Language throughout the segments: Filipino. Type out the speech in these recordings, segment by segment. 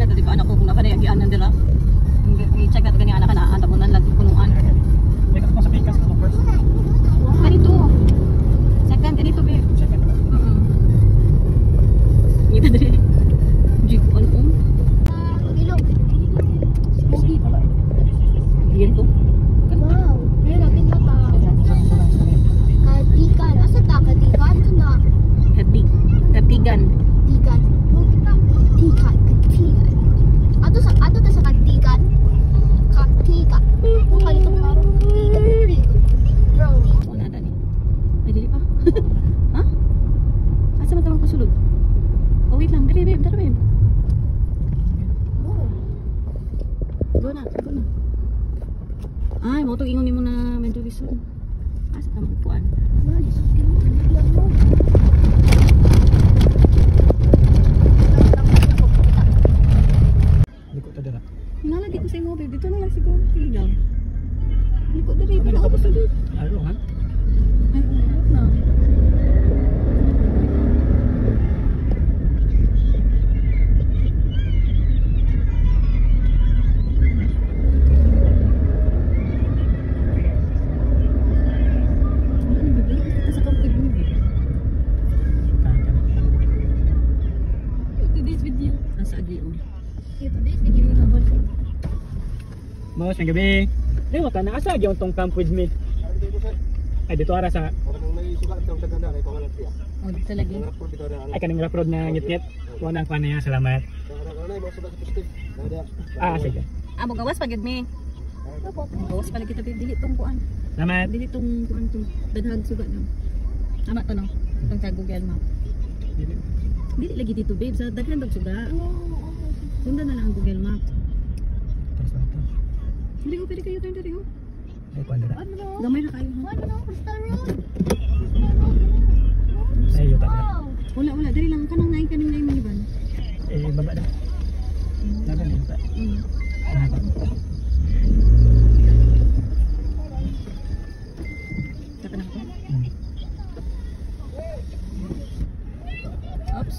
check di ba anak ko kung naka na yung gianan dira. I-check natin kanya anak na anta mo nan lang punuan. May kasama sa pikas ko first. Ganito. Second ganito be. Second. Ngita diri. Jeep on. Ilog. Smoky pala. Diyan to. Wow. Ayun natin na pa. Kadikan. Asa ta? Kadikan? Ito na. Katigan. Kadikan. Kadikan. Katigan. Ato ta sa kadikan. Katigan. Kung kalito ko laro. Bro. Wala na ni. Ay dili pa. Ha? Asa man tawag pasulog? Oh wait lang, dali babe, dali babe. Go na. Ay, mo to ingon nimo na mentulisun. Asa ta magpuan? Liko ta dira. Nalagi ko sa imo babe, dito na lang siguro ilaw. Liko dali, pala ako pasulog. Aro ha? Ay, na. Boss, may gabi. Ewan ka, naasa yung tong camp with me. Ay, dito ara sa... Oh, dito lagi. Ay, kaning rough road na ngit-ngit. Huwag na ang niya, salamat. Ah, sige. Ah, magawas pagid mi. Magawas pala kita babe, dili tong kuan. Salamat. Dili tong kuan to. Daghang sugat no. Tama to no. Tong sa Google Map. Dili lagi dito babe, sa daghan dag suga. Sundan na lang ang Google Map. Dili ko pwede kayo tayo diri oh. Ay, kuwan dira. Gamay na kayo. Ay, yuta dira. Wala, dali lang kanang naing minivan. Eh, baba na. Lagan yuta. Saka na ko. Oops.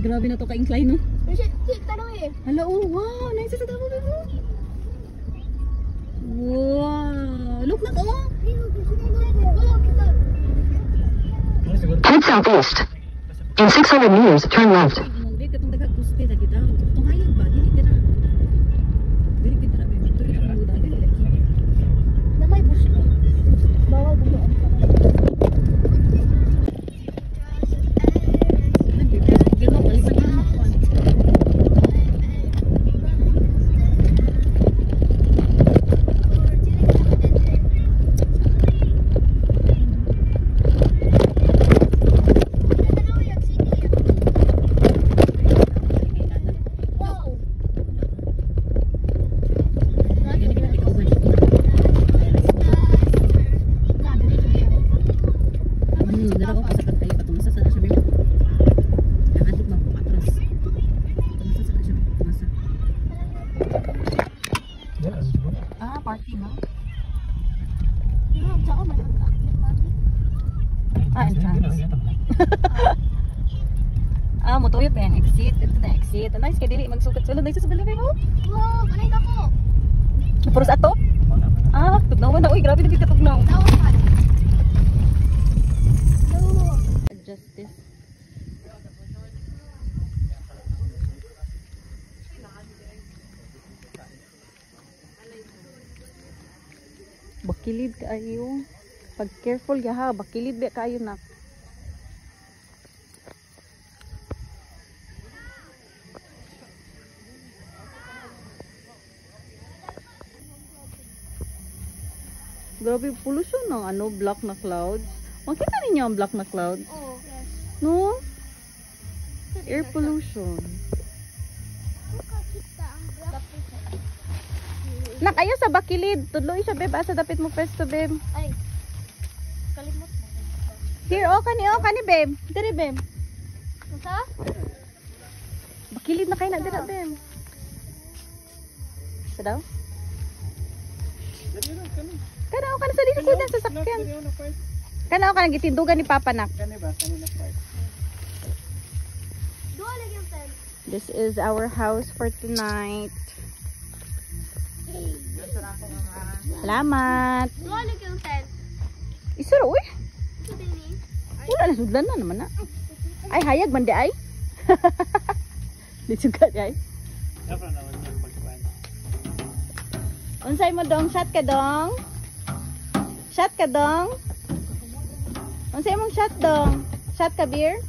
Grabe na to ka-incline no? Hala oh, wow, nice sa tabo bebo. Wow, look na to. Head southeast. In 600 meters, turn left. Big katong dagat puste ta kita. Tong hayag ba dili dira. Dili kita be. Dili kita muda dili lagi. Namay puso. Bawal bunuan. Ah, motoyo pa yan. Exit. Ito na exit. Nice kay dili magsukat sulod na isa sa balay mo. Wow, kanay ako. Pero sa ato? Ah, tugnaw na. Uy, grabe na kita tugnaw. Tawakan. Adjust this. Bakilid kayo. Pag careful ya ha, bakilid ba kayo na. Grabe pollution ng ano, black na clouds. Makita ninyo ang black na clouds? Oh, yes. No? Air pollution. Makakita ang black. Nak, ayo sa bakilid. Tudloy siya, babe. Asa dapit mo pesto, babe. Ay, kalimot mo. Here, oh, kani, babe. Dire, babe. Masa? Bakilid na kayo na, dire, babe. Sa daw? Dali na kani. Kana ka na sa dito ko dyan sa sakyan. Dali na part. Kana ka nagitindugan ni Papa nak. Kani ba kani na part. Doon lagi yung tent. This is our house for tonight. Salamat. Doon lagi yung tent. Isura uy. Ito din eh. Wala na sudlan na naman na. Ay hayag man di ay. Di sugat ay. Dapat naman yung pagkuhan. Unsay mo dong shot ka dong? Shot ka dong? Unsay mong shot dong? Shot ka beer?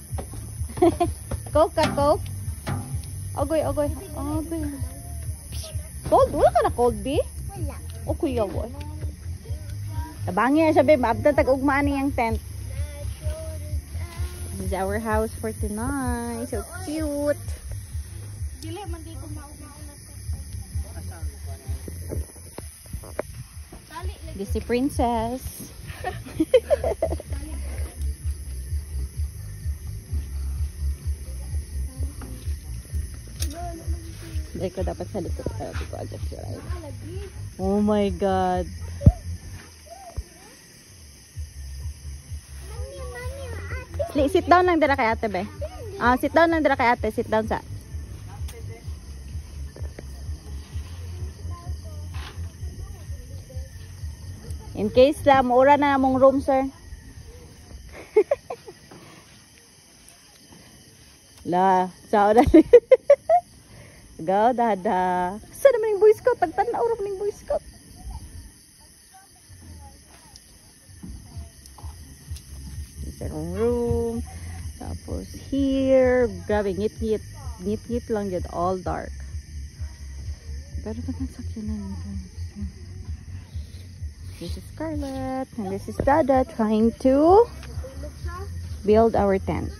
Coke ka coke? Ogoy ogoy. Ogoy. Cold? Wala ka na cold be? Wala. O kuya boy. Tabangi na siya be. Maabda tag-ugmaan niyang tent. This is our house for tonight. So cute. Dili man dito maumaon na tent. Tali lagi. This is Princess. Hindi ko dapat sa likod. Pero di ko adjust your eyes. Lagi. Oh my God. Sit down lang dira kay ate be. Ah, sit down lang dira kay ate. Sit down sa. In case la maura na namong room, sir. La, sao na. Gaw dada. Sa naman yung Boy Scout, tagtanaw ra ning Boy Scout. Isang room. Tapos here, grabe ngit-ngit. Ngit-ngit lang yun, all dark. Pero naman sakyanan nito. This is Scarlett and this is Dada trying to build our tent.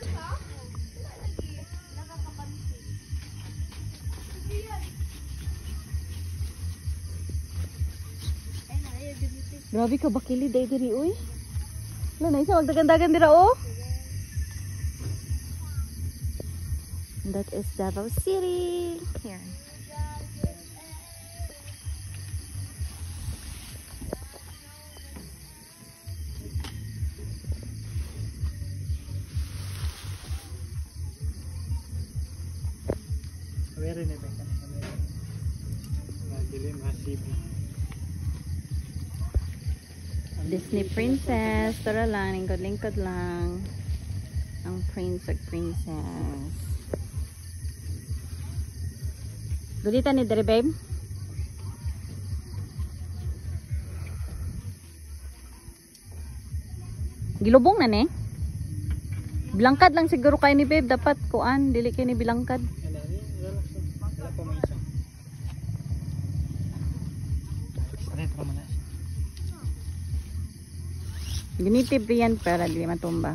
Grabe ka bakili day diri uy. Wala na isa magdagandagan dira oh. And that is Davao City. Here. Where ni ba kan? Dili masib. Disney Princess. Tara lang, lingkod-lingkod lang. Ang prince at princess. Gulitan ni Dere, babe. Gilubong na ni. Bilangkad lang siguro kayo ni babe. Dapat kuan, dili kayo ni bilangkad. Ano ni? Wala pa may isa. Retro man na. Ginitib yan para di matumba.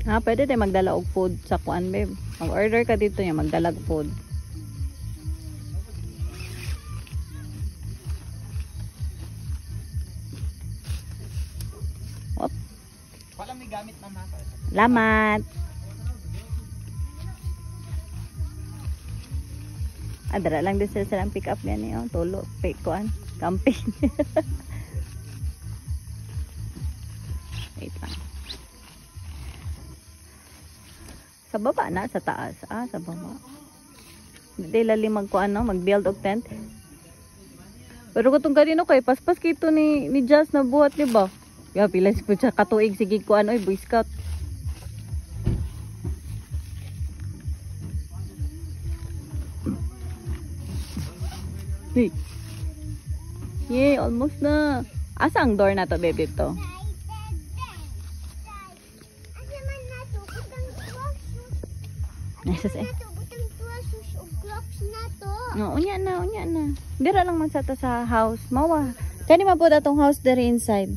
Ah, pwede tayo magdala og food sa kuan, babe. Mag-order ka dito niya, magdala og food. Op. Wala may gamit na mata. Salamat. Adara lang din sila silang pick up yan eh. Oh. Tulo, pick kuan, camping. Wait lang. Sa baba na, sa taas. Ah, sa baba. Hindi lalim magkuan, no? Mag-build og tent. Pero kung kanino kay paspas kito ni Jazz na buhat, di ba? Ya, pilas po siya katuig. Sige kuan, oy, Boy Scout. Hey. Yay, almost na. Asa ang door na to, baby, to? Nasa sa no, unya na. Dira lang man sa ta sa house. Mawa. Kani man po datong house diri inside.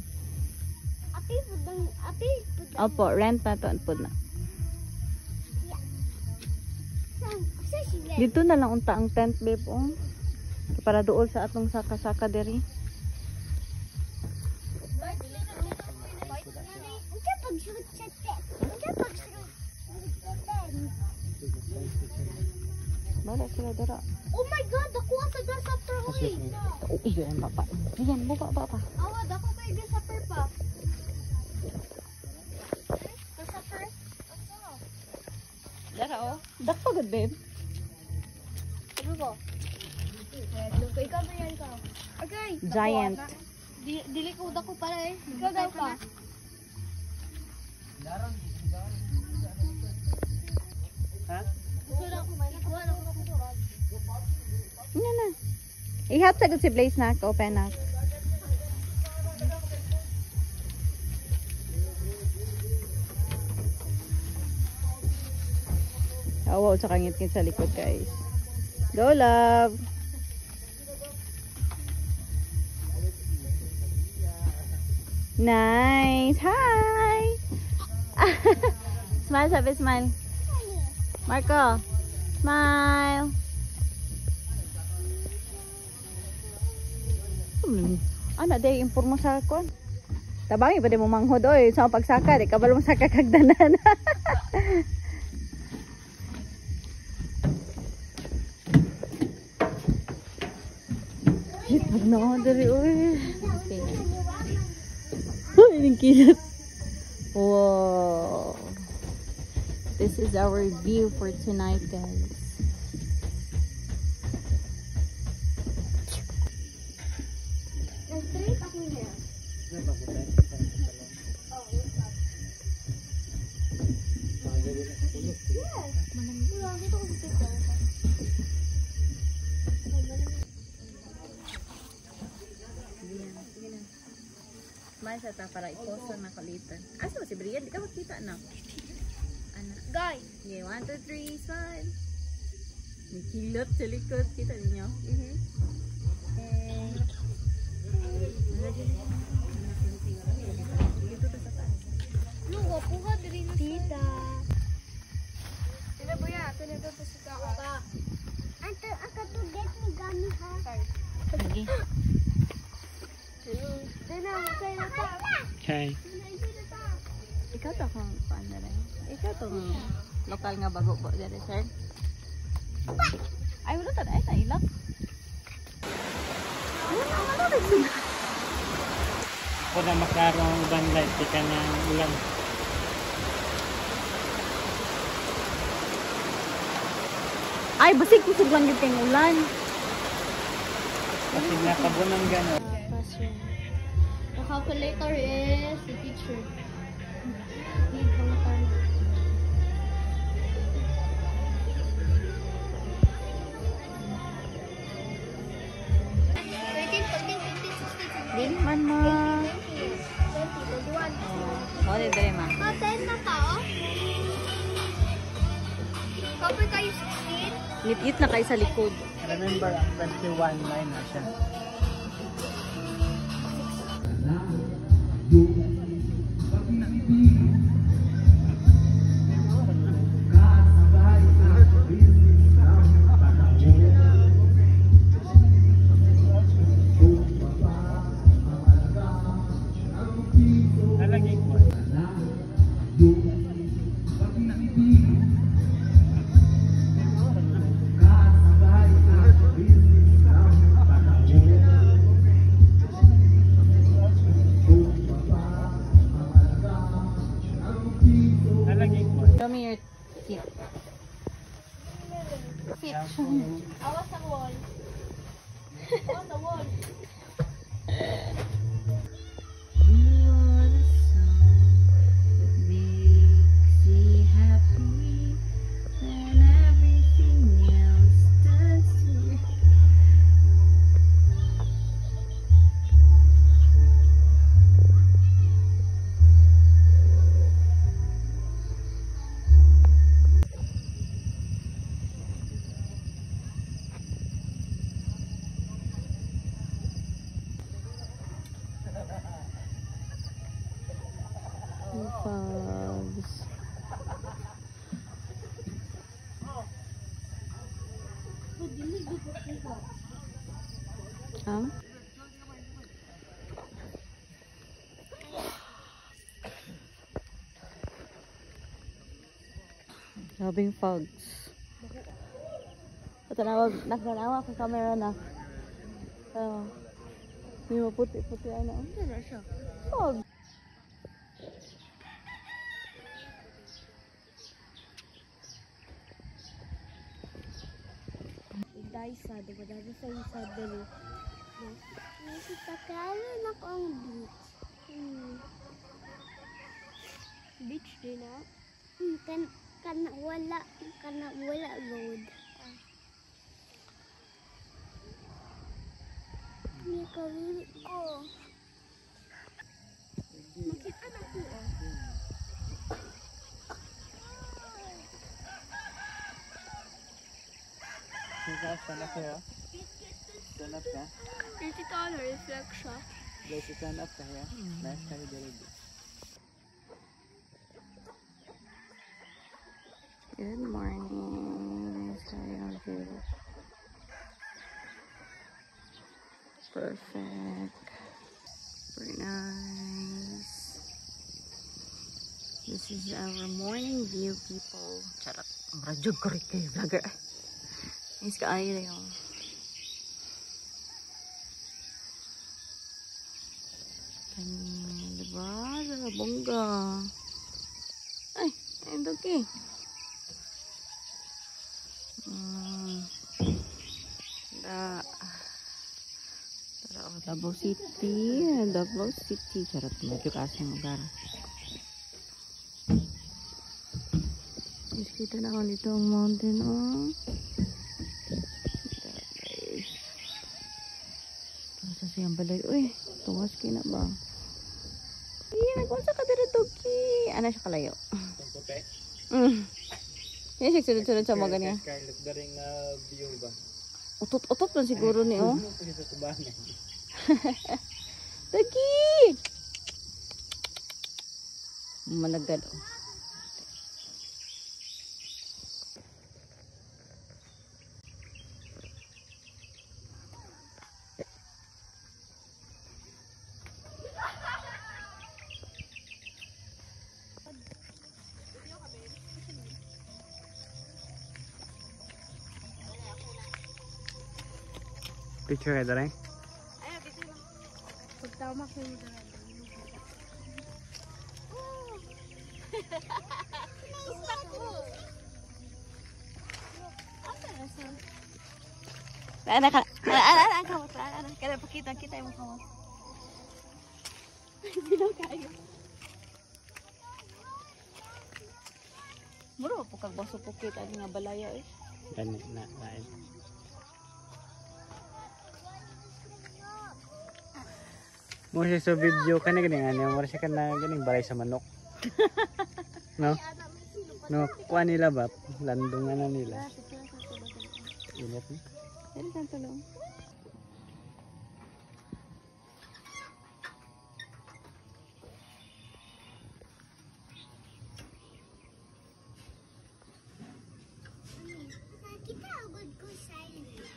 Api pudang. Opo, rent na to pud na. Dito na lang unta ang tent, babe, oh. Para dool sa atong saka-saka diri. Wala sila dara. Oh my god, ako sa grasshopper hoy. Uy, yun baba. Ayan, baba pa. Awad ako kay grasshopper pa. Grasshopper. Dara oh. Dakpa good babe. Ano ba? Kay ka ba yan ka? Okay. Giant. Dili ko dako para eh. Ikaw daw pa. Ha? Wala ko man. Wala ko man. Ano na. Ihat sa good si Blaze na. Open na. Oh, wow, sa kangit-ngit sa likod guys. Go love. Nice. Hi. Smile, sabi smile. Marco. Smile. Ana day impormo sa kon. Tabangi pa di mo manghod oy sa pagsaka di kabalo mo saka kagdanan. Hit pag na diri oy. Okay. Ay, yung kilat. Wow. This is our view for tonight, guys. Straight ako niya. Yes. Wala dito ko dito. Smile sa ta para i-post na kulitan. Asa si Brian? Di ka makita na. Ana. Guys. Okay, 1, 2, 3, smile. May kilot sa likod. Kita niyo? Lugo po ka diri na tita. Tira boya, tira po sa ka. Anto ako to get ni gami ha. Lagi. Tira, kaya ta. Okay. Ikaw to kung paano rin. Ikaw tong lokal nga bago po dyan, sir. Ay, wala ta. Ay, nailak. Ano rin sila? Ako na makarong uban light, di ka na ulan. Ay, basig kusog lang yung kayong ulan. Kasi nakabunan gano'n. The calculator is the teacher. Dili man ma. Oh, dili ma. Ten na ka, oh. Kapag kayo 16? Ngit-ngit na kayo sa likod. Remember, ang 21 line na siya. Nalagay ko. Nalagay ko. Show me your feet. Feet. Awas sa wall. On the wall. Pugs. Ang? Grabing fogs. Nakanawa ko camera na. May maputi-puti ano. Ano na siya? Oh. Dahil sa, diba? Dahil sa isa dali. Nakikakala na ko ang beach. Beach din na? Kana wala road. May kawili ko. Makita na ko Stand up here. Stand up ka. Dito ano, reflect siya. Guys, stand up ka here. Nice tayo dito. Good morning. Sorry, I'm good. Perfect. Very nice. This is our morning view, people. Charot. Marajog ko rin kayo, vlogger. Nice ka ayo yung. Diba? Bongga. Ay, ayun doki. Davao City. Charot mo ito kasi ang lugar. Kita na ako dito ang mountain, oh. Guys. Asa siyang balay. Uy, tuwas kina ba? Nagkunsa ka dito, Toki. Ano siya kalayo? Puti. Yan siya sunod-sunod sa mga ganyan. Scarlet daring view ba? Utot-utot lang siguro ni, oh. Sa tubangan. Toki! Managdal, oh. Picture ka rin? Ayaw, kasi lang. Pagtama ko yung dala. Ana, kamot. Kada pakita yung kamot. Bilang kayo. Muro po kag baso pukit ani nga balaya eh. Gani na lain. Mo siya sa video kani gani nga mo siya kana ganing balay sa manok. No? No, kuha nila ba? Landungan na nila. Init ni. Dari kan tulong. Kita agad ko silent.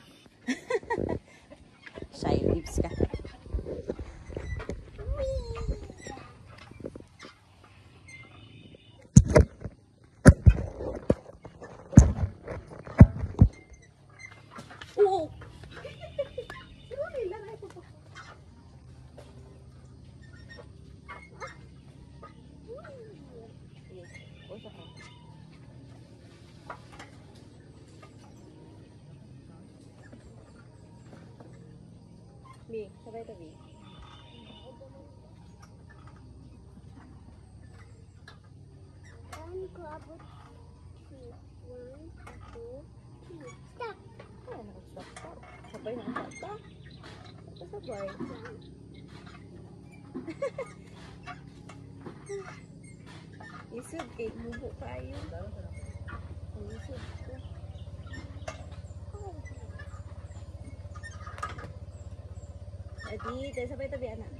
Shy lips ka. Bi, sabay tabi. Ano ko abot? 1, 2, 3. Stop! Ay, nakastop. Sabay na ang tata. Sabay. Isod kay mubo kayo. Isod ko. Adi, tayo sabay tabi anak.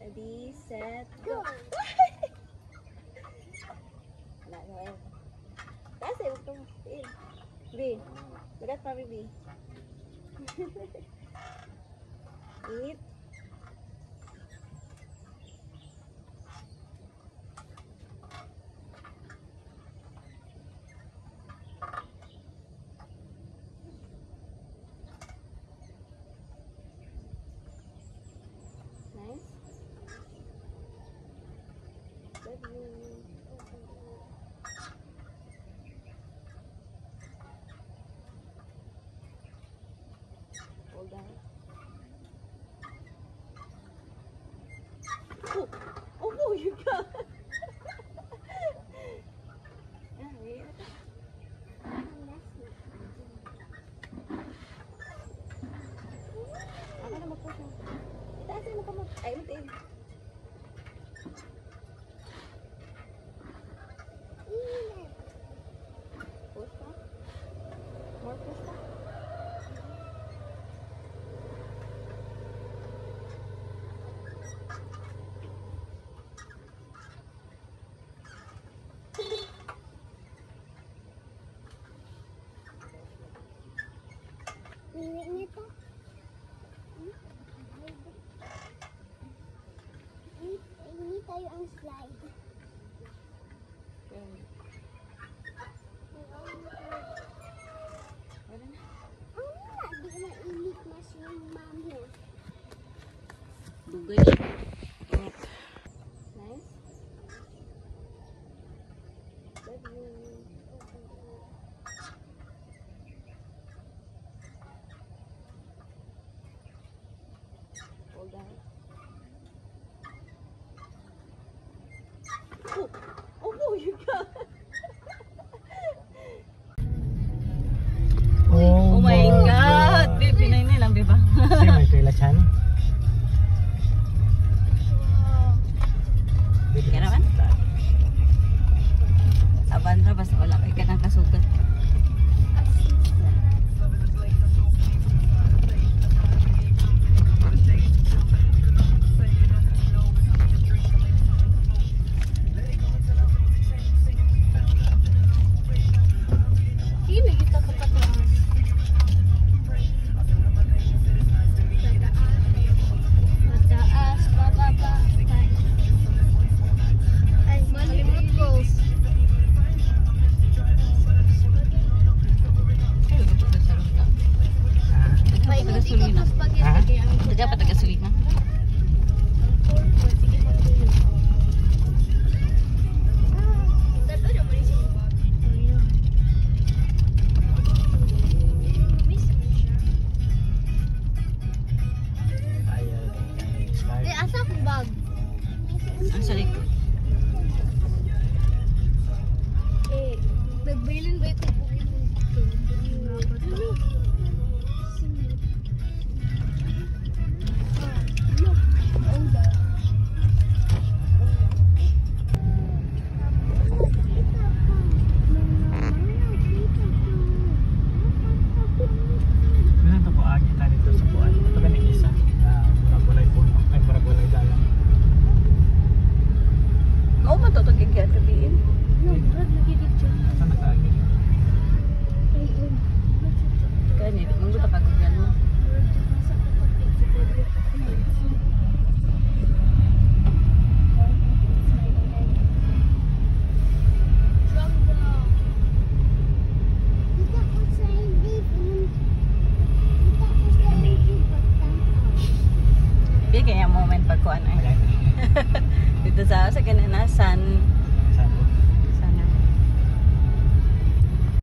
Adi, set, go. Wala, wala. Kasi, huwag kang matiin. B, bagat pa, B. Eat. Hold on. Oh, you got. Ako na mag-push mo. Itaas mo kamot. Ay, matiin. Push pa? More push pa? Ini tayo ang slide. Di mainit mas yung mami. Dugay siya. Nice. Love you. Hold on. Oh, you got. Oh my God! Babe, pinay nilang, diba? Kasi may kailasan. Kaya naman? Aban na, basta wala kayo ka ng kasugat. Sino kita kapataas? Mataas, bababa. Ay, malimot ko. Paimot ikaw sa spaghetti. Tadya pa taga-sulina. Sige, mag-ulit. Dapat na ba yung miss mo siya? Asa akong bag? Ang sa likod. Nagbailin ba ito? Ganun ito po agi na dito sa buwan. Ito ganing isa. Maragulay po. Ay, maragulay dalang. Oo ba ito kaya tabiin? Saan nag-agi? Kaya niya, mong gusto kagugan mo. Bigay kaya moment pagkuhan ay. Dito sa kananasan.